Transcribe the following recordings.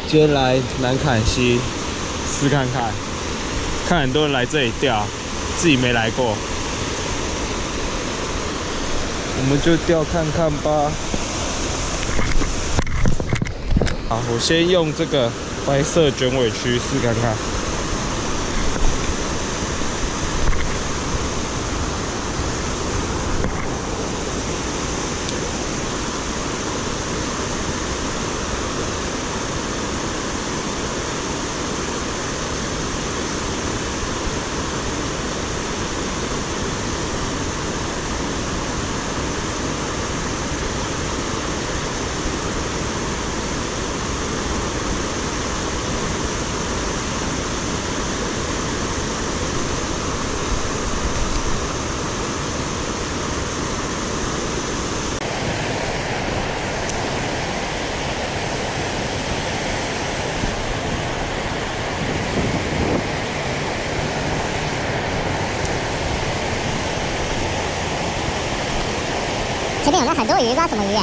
今天来南坎溪试看看，看很多人来这里钓，自己没来过，我们就钓看看吧。好，我先用这个白色卷尾区试看看。 前面有很多鱼，不知道什么鱼耶。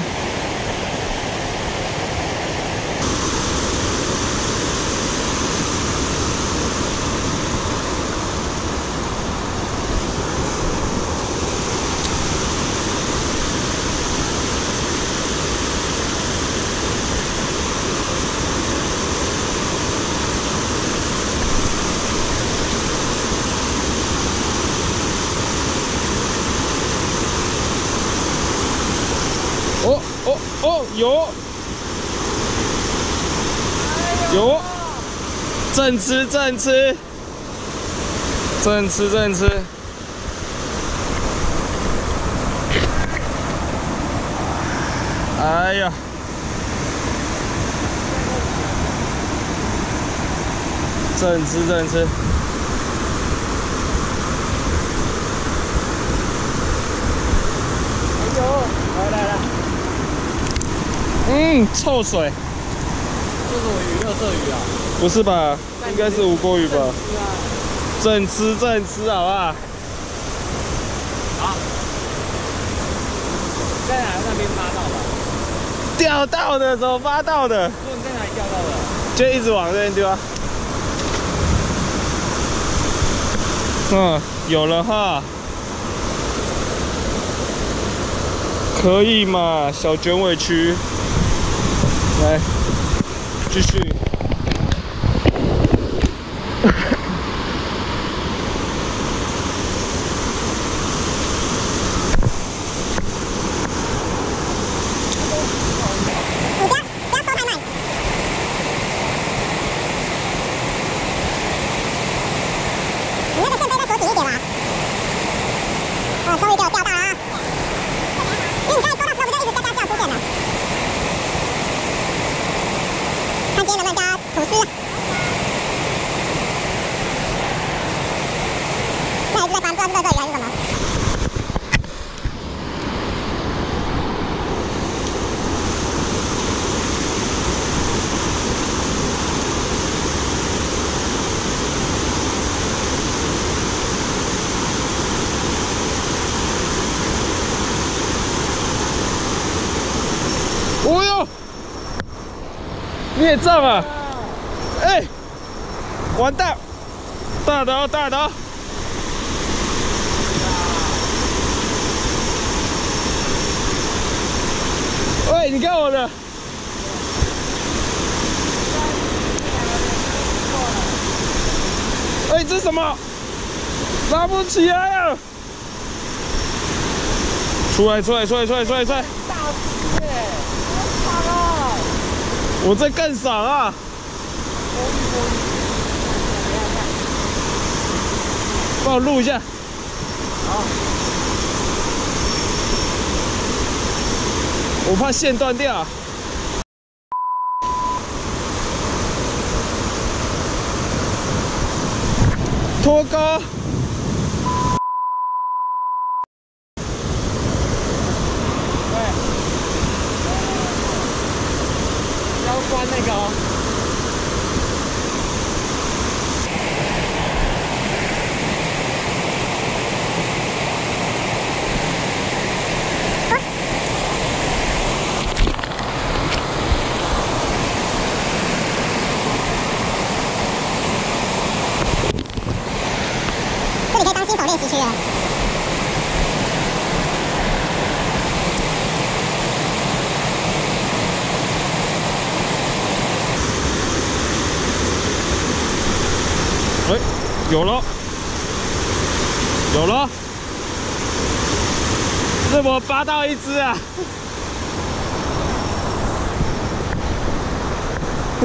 哦，有，正吃，哎呀，正吃。 来，臭水，这是我鱼，垃圾鱼啊？不是吧？应该是无锅鱼吧？正吃，好不好？好，在那边发到的？钓到的，怎么发到的？说你在哪里钓到的？就一直往这边丢啊。有了哈。 可以嘛，小卷尾区，来，继续。你那个线背再锁紧一点啦。终于给我钓到了啊！ 因为你刚才勾到时候，不就一直嘎嘎叫出现了？看今天能不能加吐司。那一直在翻，不知道是热鱼还是什么。哦哟，孽障啊！哎，完蛋，大的哦！喂，你看我的。哎，这什么？拉不起来啊！出来！ 我这更爽啊！帮我录一下。好。我怕线断掉。拖钩。要关那个哦。有了，有了，这么8到1只啊！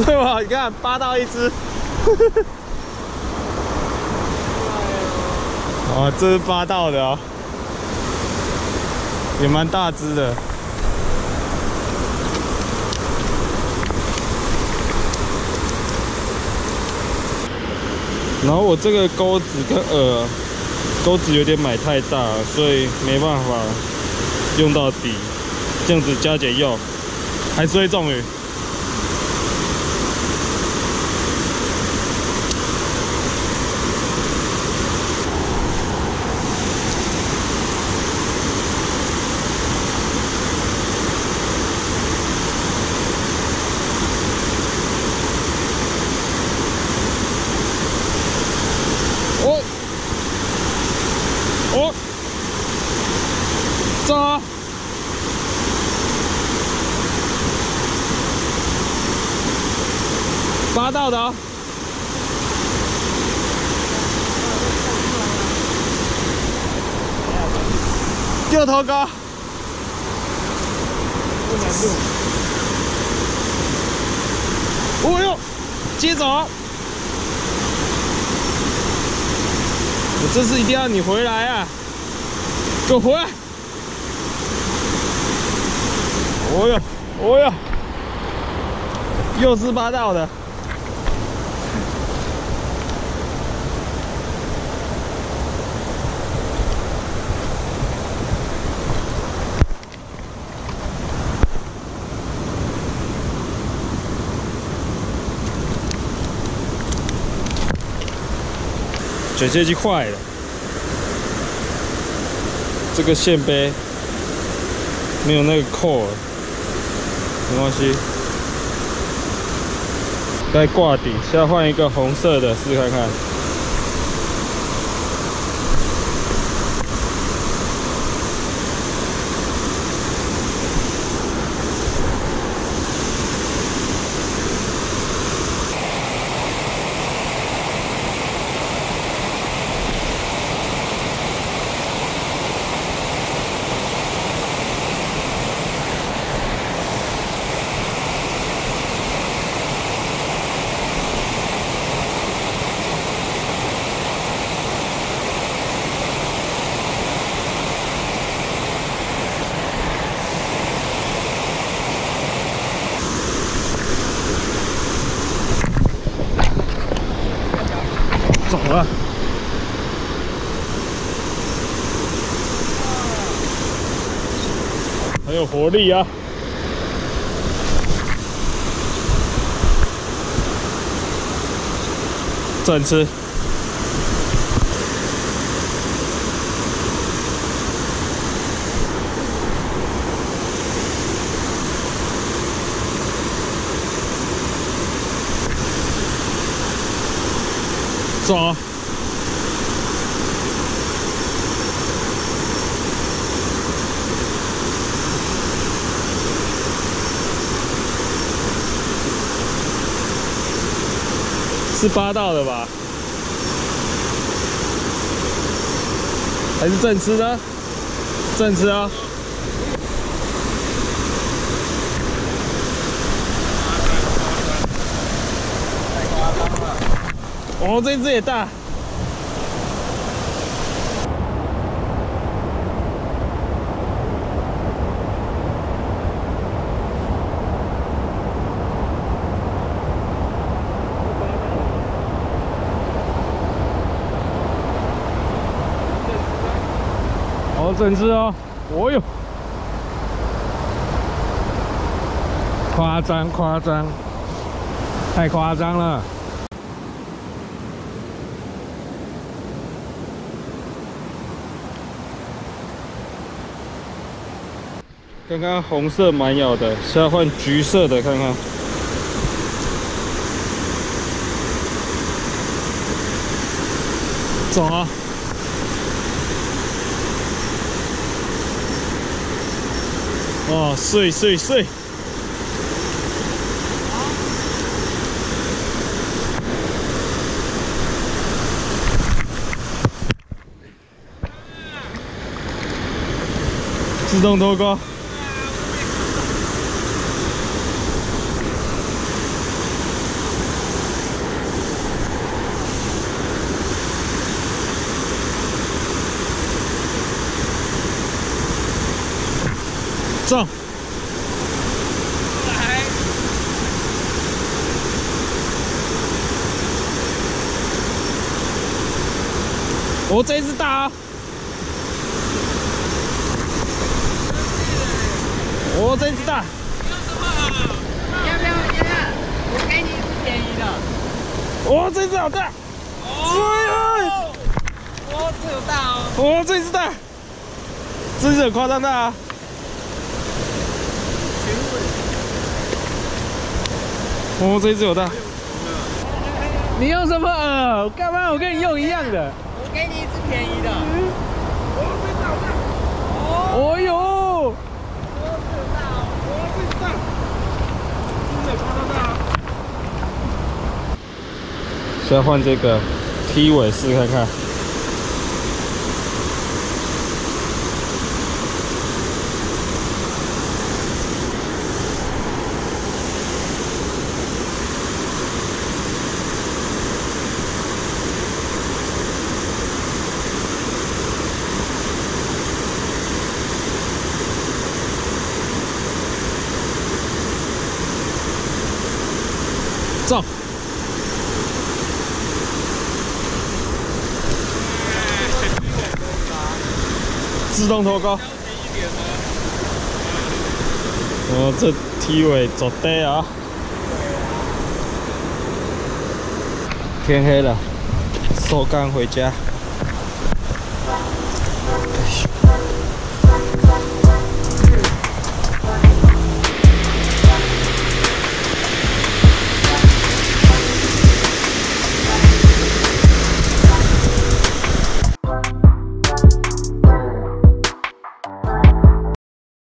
对吧？你看8到1只，哦，这是8到的哦，也蛮大只的。然后我这个钩子跟饵，钩子有点买太大，所以没办法用到底，这样子加减用，还是会中鱼。哦，走啊！8到的哦，掉头高，不难录。哦呦，接走！我这次一定要你回来啊！给我回来！哦呦，哦呦，又是8到的。卷线机坏了，这个线杯没有那个扣了，没关系。该挂底，现在换一个红色的试看看。走了，很有活力啊！转吃，走啊！是8到的吧？还是正吃呢？正吃啊！哦，这只也大。哦，整只哦，哦哟，夸张夸张，太夸张了。刚刚红色蛮咬的，现在换橘色的看看。走啊！哦，碎碎碎！自动脱钩。中。哦，这一只大啊！哦，这一只大。要不要？我给你便宜的。哦，这一只好大。哦，哦，这有大哦。哦，这一只大。这只很夸张大啊。哦，这一只有大。你用什么饵？干嘛？我跟你用一样的。我给你一只便宜的。哦哟！哦，这大哦！哦，这大。真的夸张大。现在换这个踢尾试看看。中，自动脱钩。哦，这踢尾走对啊！天黑了，收竿回家。